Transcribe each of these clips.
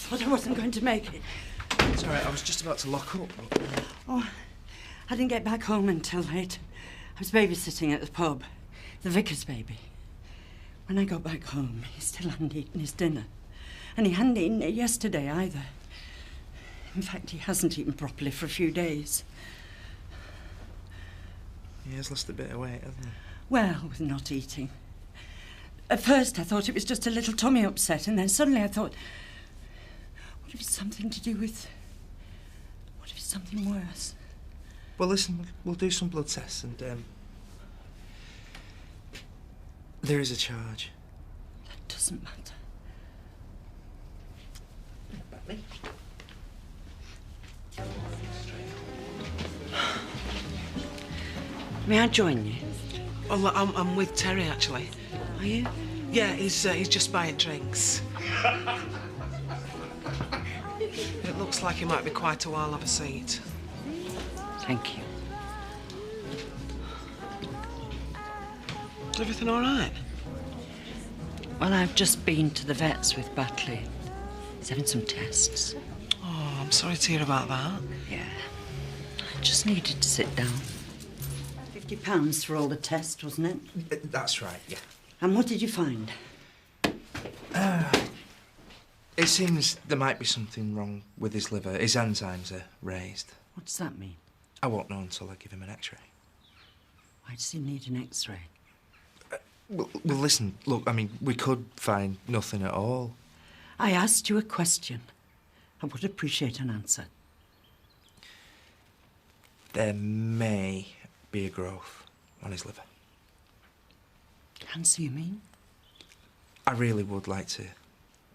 thought I wasn't going to make it. It's all right, I was just about to lock up. Oh, I didn't get back home until late. I was babysitting at the pub, the vicar's baby. When I got back home, he still hadn't eaten his dinner. And he hadn't eaten it yesterday either. In fact, he hasn't eaten properly for a few days. He has lost a bit of weight, hasn't he? Well, with not eating. At first, I thought it was just a little tummy upset, and then suddenly I thought, what if it's something to do with... What if it's something worse? Well, listen, we'll do some blood tests and, there is a charge. That doesn't matter. Batley? May I join you? Well, I'm with Terry, actually. Are you? Yeah, he's just buying drinks. It looks like he might be quite a while. Have a seat. Thank you. Is everything all right? Well, I've just been to the vet's with Batley. He's having some tests. Oh, I'm sorry to hear about that. Yeah. I just needed to sit down. £50 for all the tests, wasn't it? That's right, yeah. And what did you find? It seems there might be something wrong with his liver. His enzymes are raised. What does that mean? I won't know until I give him an X-ray. Why does he need an X-ray? Well, listen, look, I mean, we could find nothing at all. I asked you a question. I would appreciate an answer. There may be a growth on his liver. Cancer, you mean? I really would like to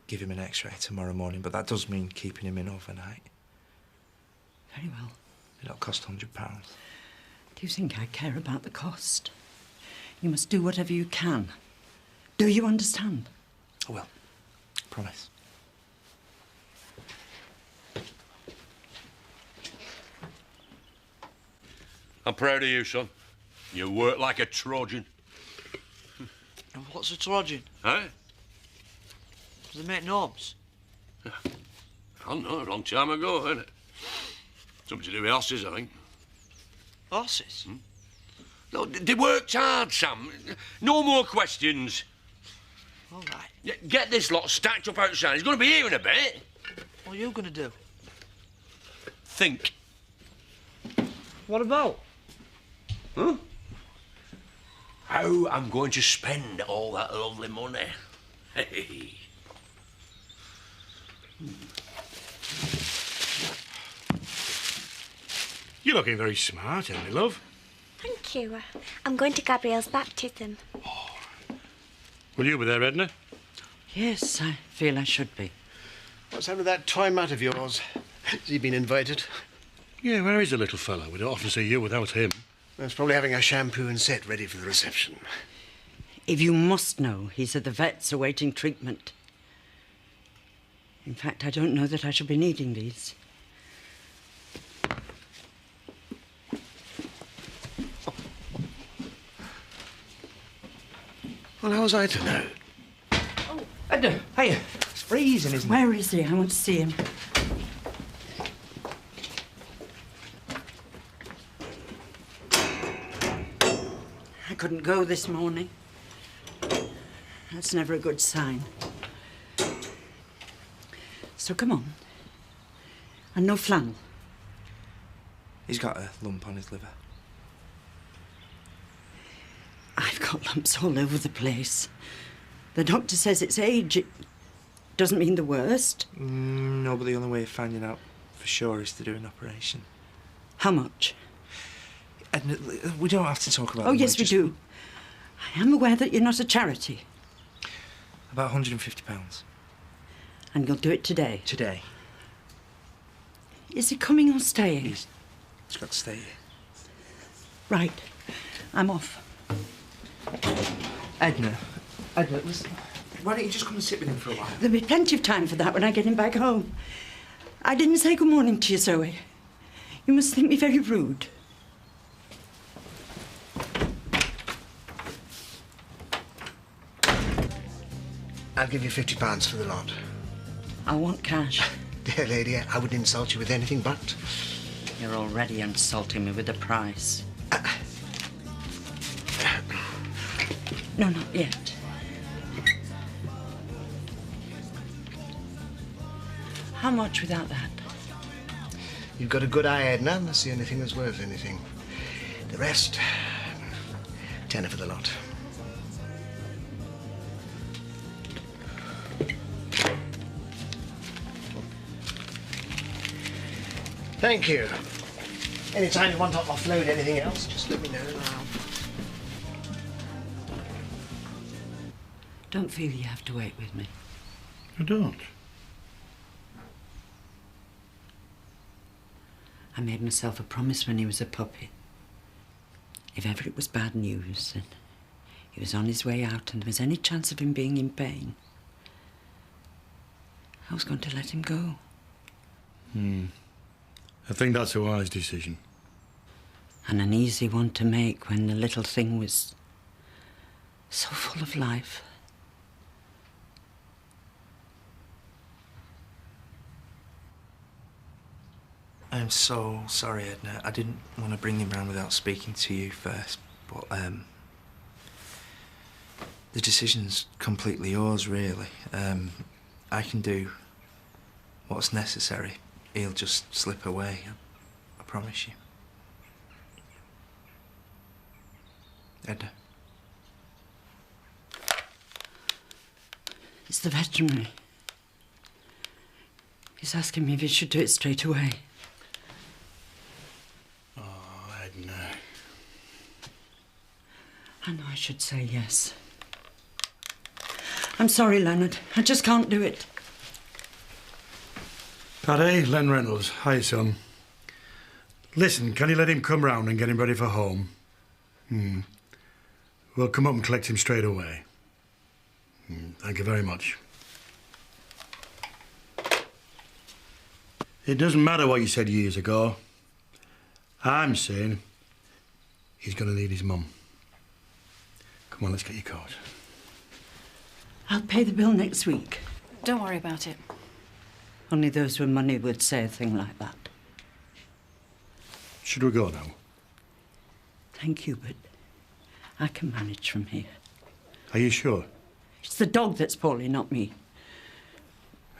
give him an X-ray tomorrow morning, but that does mean keeping him in overnight. Very well. It'll cost £100. Do you think I care about the cost? You must do whatever you can. Do you understand? I will. Promise. I'm proud of you, son. You work like a Trojan. What's a Trojan? Huh? Do they make gnomes? I don't know, a long time ago, isn't it? Something to do with horses, I think. Horses? No, they worked hard, Sam. No more questions. All right. Get this lot stacked up outside. He's going to be here in a bit. What are you going to do? Think. What about? Huh? How I'm going to spend all that lovely money. Hey. You're looking very smart, Emily, love. Thank you. I'm going to Gabrielle's baptism. Will you be there, Edna? Yes, I feel I should be. What's happened to that toy mat of yours? Has he been invited? Yeah, where is the little fellow? We don't often see you without him. He's probably having a shampoo and set ready for the reception. If you must know, he's at the vet's awaiting treatment. In fact, I don't know that I shall be needing these. Well, how was I to know? Oh, Edna, hiya. It's freezing, isn't it? Where is he? I want to see him. I couldn't go this morning. That's never a good sign. So come on. And no flannel. He's got a lump on his liver. I've got lumps all over the place. The doctor says it's age. It doesn't mean the worst. No, but the only way of finding out for sure is to do an operation. How much? Edna, we don't have to talk about Oh, yes, we do. I am aware that you're not a charity. About £150. And you'll do it today? Today. Is he coming or staying? He's got to stay here. Right. I'm off. Edna, listen. Why don't you just come and sit with him for a while? There'll be plenty of time for that when I get him back home. I didn't say good morning to you, Zoe. You must think me very rude. I'll give you £50 for the lot. I want cash. Dear lady, I wouldn't insult you with anything but. You're already insulting me with the price. No, not yet. How much without that? You've got a good eye, Edna, and that's the only thing that's worth anything. The rest, tenner for the lot. Thank you. Anytime you want to offload anything else, just let me know and I'll... Don't feel you have to wait with me. I don't. I made myself a promise when he was a puppy. If ever it was bad news and he was on his way out and there was any chance of him being in pain, I was going to let him go. I think that's a wise decision. And an easy one to make when the little thing was so full of life. I'm so sorry, Edna. I didn't want to bring him round without speaking to you first, but the decision's completely yours, really. I can do what's necessary. He'll just slip away, I promise you. Edna. It's the veterinary. He's asking me if he should do it straight away. Edna. I know I should say yes. I'm sorry, Leonard. I just can't do it. Paddy, Len Reynolds. Hi, son. Listen, can you let him come round and get him ready for home? We'll come up and collect him straight away. Thank you very much. It doesn't matter what you said years ago. I'm saying he's going to need his mum. Come on, let's get your coat. I'll pay the bill next week. Don't worry about it. Only those with money would say a thing like that. Should we go now? Thank you, but I can manage from here. Are you sure? It's the dog that's poorly, not me.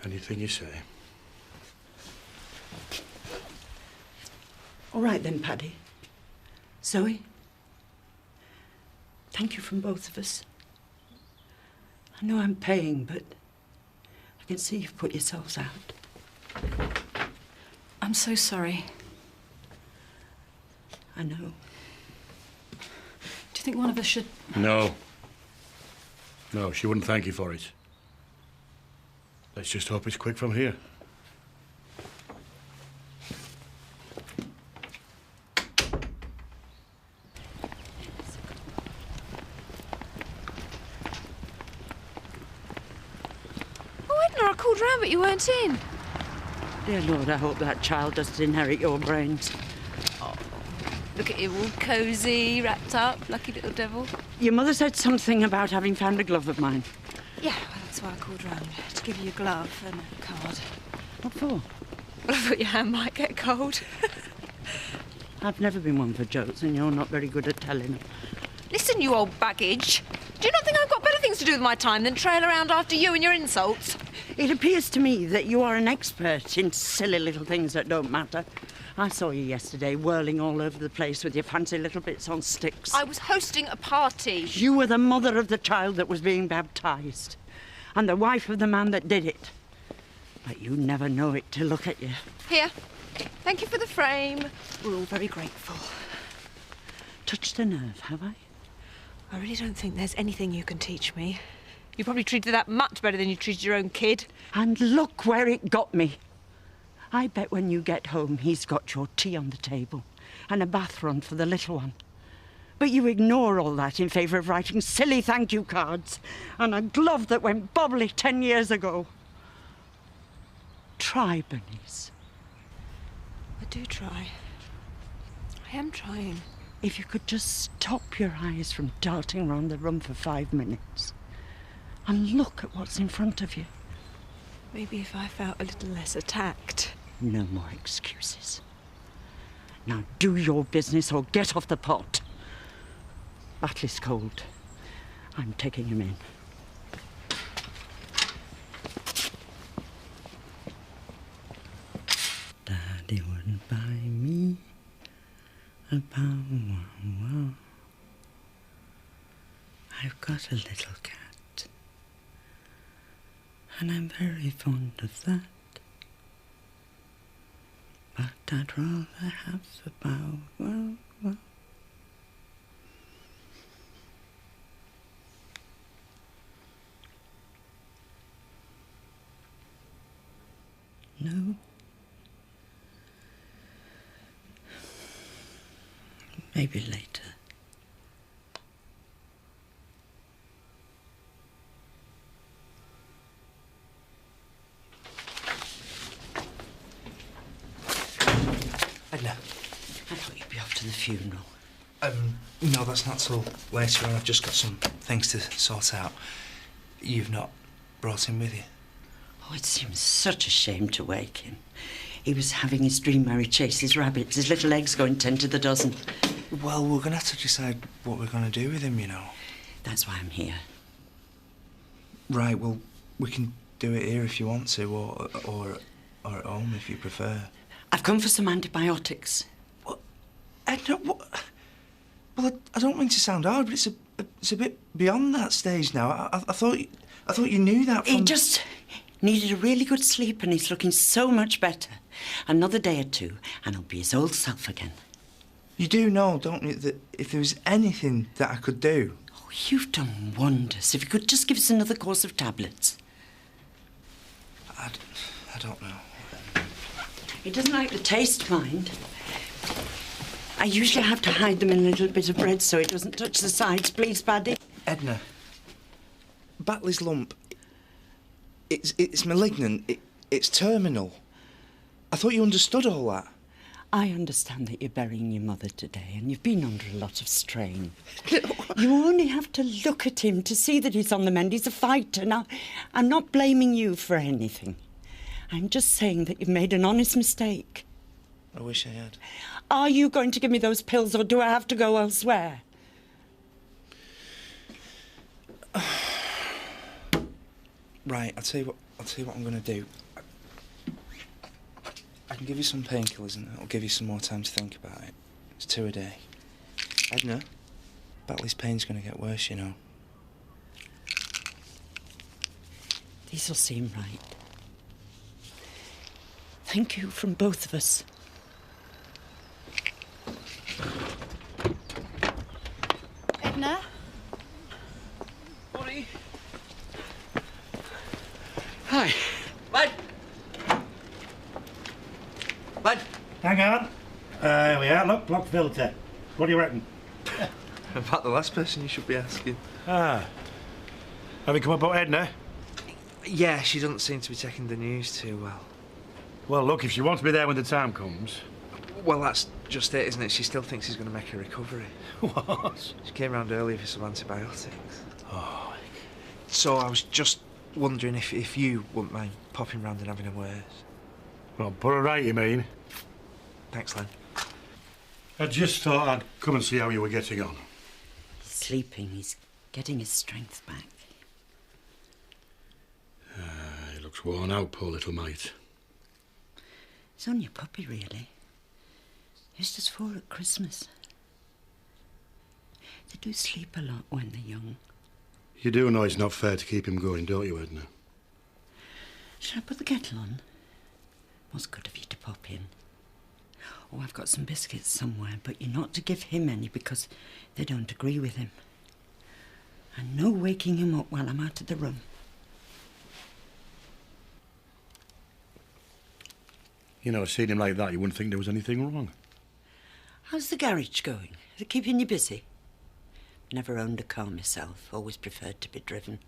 Anything you say. All right then, Paddy. Zoe, thank you from both of us. I know I'm paying, but I can see you've put yourselves out. I'm so sorry. I know. Do you think one of us should... No. No, she wouldn't thank you for it. Let's just hope it's quick from here. Oh, Edna, I called round, but you weren't in. Dear Lord, I hope that child doesn't inherit your brains. Look at you, all cosy, wrapped up, lucky little devil. Your mother said something about having found a glove of mine. Yeah, well, that's why I called round, to give you a glove and a card. What for? Well, I thought your hand might get cold. I've never been one for jokes, and you're not very good at telling them. Listen, you old baggage. Do you not think I've got better things to do with my time than trail around after you and your insults? It appears to me that you are an expert in silly little things that don't matter. I saw you yesterday whirling all over the place with your fancy little bits on sticks. I was hosting a party. You were the mother of the child that was being baptised and the wife of the man that did it. But you never know it to look at you. Here. Thank you for the frame. We're all very grateful. Touched a nerve, have I? I really don't think there's anything you can teach me. You probably treated that much better than you treated your own kid. And look where it got me. I bet when you get home, he's got your tea on the table and a bath run for the little one. But you ignore all that in favour of writing silly thank you cards and a glove that went bobbly 10 years ago. Try, Bernice. I do try. I am trying. If you could just stop your eyes from darting around the room for 5 minutes and look at what's in front of you. Maybe if I felt a little less attacked. No more excuses. Now do your business or get off the pot. Batley's cold. I'm taking him in. Daddy wouldn't buy me a wow. I've got a little cat, and I'm very fond of that. But I'd rather have the wow. No. Maybe later. Edna. I thought you'd be off to the funeral. No, that's not till later on. I've just got some things to sort out. You've not brought him with you? Oh, it seems such a shame to wake him. He was having his dream where he chases rabbits, his little eggs going 10 to the dozen. Well, we're going to have to decide what we're going to do with him, you know. That's why I'm here. Right, well, we can do it here if you want to, or at home if you prefer. I've come for some antibiotics. What? Edna, what? Well, I don't mean to sound hard, but it's a bit beyond that stage now. I thought you knew that from... He just needed a really good sleep and he's looking so much better. Another day or two and he'll be his old self again. You do know, don't you, that if there was anything that I could do... Oh, you've done wonders. If you could just give us another course of tablets. I don't know. He doesn't like the taste, mind. I usually have to hide them in a little bit of bread so it doesn't touch the sides. Please, Paddy. Edna, Batley's lump, it's malignant. It's terminal. I thought you understood all that. I understand that you're burying your mother today and you've been under a lot of strain. You only have to look at him to see that he's on the mend. He's a fighter. Now, I'm not blaming you for anything. I'm just saying that you've made an honest mistake. I wish I had. Are you going to give me those pills or do I have to go elsewhere? Right, I'll tell you what I'm going to do. I can give you some painkillers and it'll give you some more time to think about it. It's 2 a day. Edna, Batley's pain's going to get worse, you know. These'll seem right. Thank you from both of us. Edna? Bonnie? Hi. Lad! Lad! Hang on. Here we are. Look, block filter. What do you reckon? About the last person you should be asking. Ah. Have you come about Edna? Yeah, she doesn't seem to be taking the news too well. Well, look, if she wants to be there when the time comes... Well, that's just it, isn't it? She still thinks he's going to make a recovery. What? She came round earlier for some antibiotics. Oh. So I was just wondering if you wouldn't mind popping round and having a word. Well, put her right, you mean? Thanks, Len. I just thought I'd come and see how you were getting on. He's sleeping. He's getting his strength back. He looks worn out, poor little mate. He's only a puppy, really. He was just 4 at Christmas. They do sleep a lot when they're young. You do know it's not fair to keep him going, don't you, Edna? Shall I put the kettle on? Most good of you to pop in. Oh, I've got some biscuits somewhere, but you're not to give him any because they don't agree with him. And no waking him up while I'm out of the room. You know, seeing him like that, you wouldn't think there was anything wrong. How's the garage going? Is it keeping you busy? Never owned a car myself, always preferred to be driven.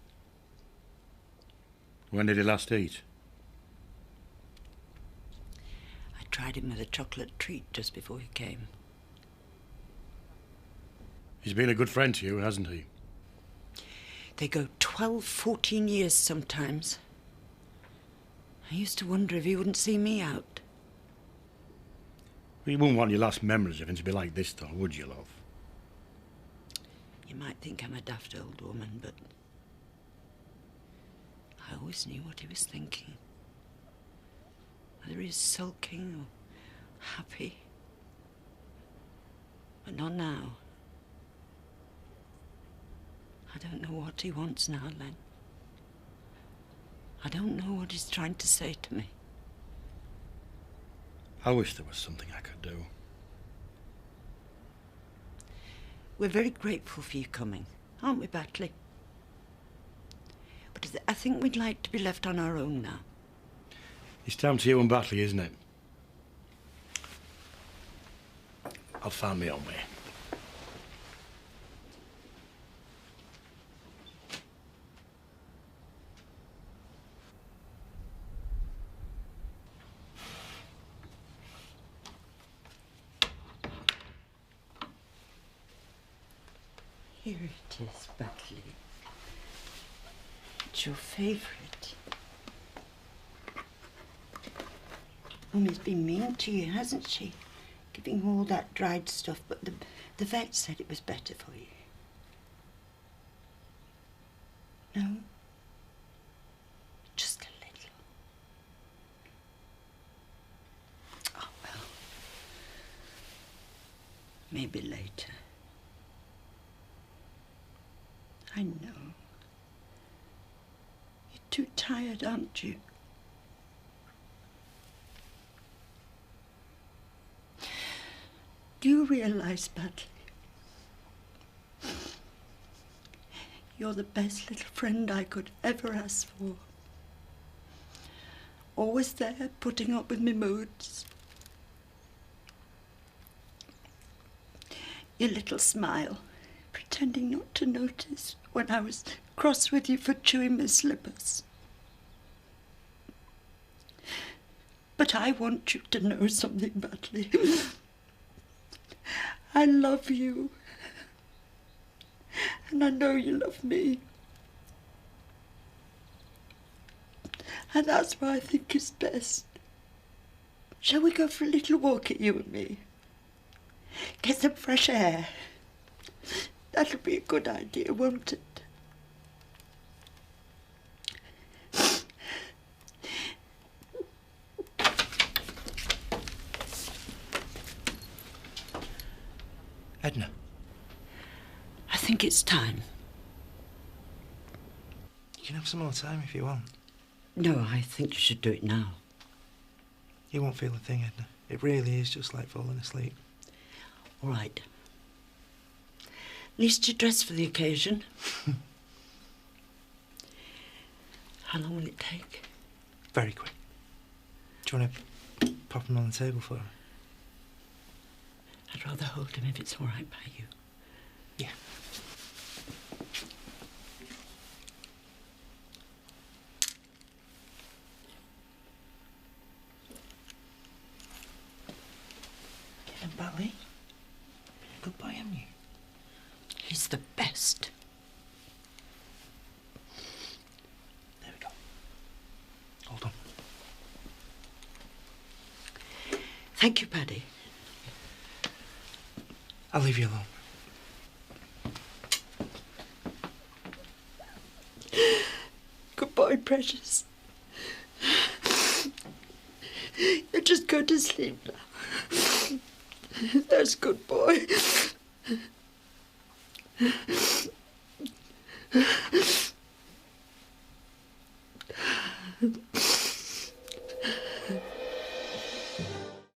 When did he last eat? I tried him with a chocolate treat just before he came. He's been a good friend to you, hasn't he? They go 12, 14 years sometimes. I used to wonder if he wouldn't see me out. You wouldn't want your last memories of him to be like this, though, would you, love? You might think I'm a daft old woman, but I always knew what he was thinking. Whether he's sulking or happy. But not now. I don't know what he wants now, Len. I don't know what he's trying to say to me. I wish there was something I could do. We're very grateful for you coming, aren't we, Batley? But I think we'd like to be left on our own now. It's down to you and Batley, isn't it? I'll find my own way. Here it is, Batley. It's your favourite. Mummy's been mean to you, hasn't she? Giving you all that dried stuff, but the vet said it was better for you. No? Just a little. Oh, well. Maybe later. I know. You're too tired, aren't you? Do you realise, Paddy? You're the best little friend I could ever ask for. Always there, putting up with me moods. Your little smile, pretending not to notice when I was cross with you for chewing my slippers. But I want you to know something, Batley. I love you. And I know you love me. And that's why I think it's best. Shall we go for a little walk at you and me? Get some fresh air. That'll be a good idea, won't it? Edna. I think it's time. You can have some more time if you want. No, I think you should do it now. You won't feel a thing, Edna. It really is just like falling asleep. All right. At least you're dressed for the occasion. How long will it take? Very quick. Do you want to pop them on the table for me? I'd rather hold him if it's all right by you. Yeah. Get him, Batley. Good boy, haven't you? He's the best. There we go. Hold on. Thank you, Paddy. I'll leave you alone. Goodbye, precious. You just go to sleep now. That's good boy.